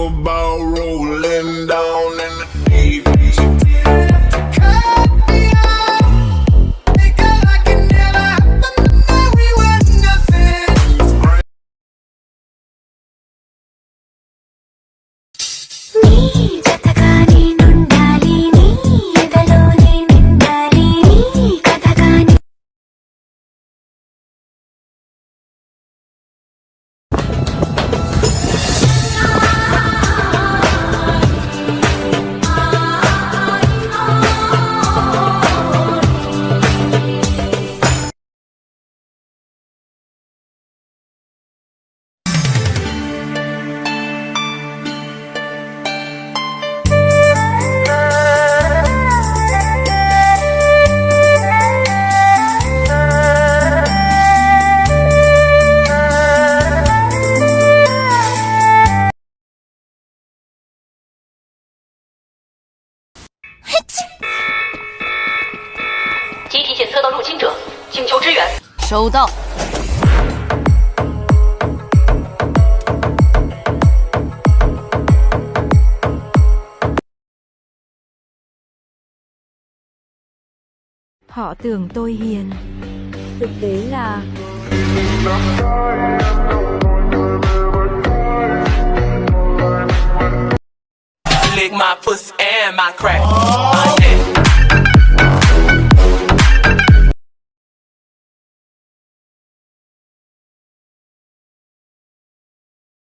about rolling down in the deep.集体检测到入侵者，请求支援。收到。Họ tưởng tôi hiền. Thực tế là Lick my pussy and my crack.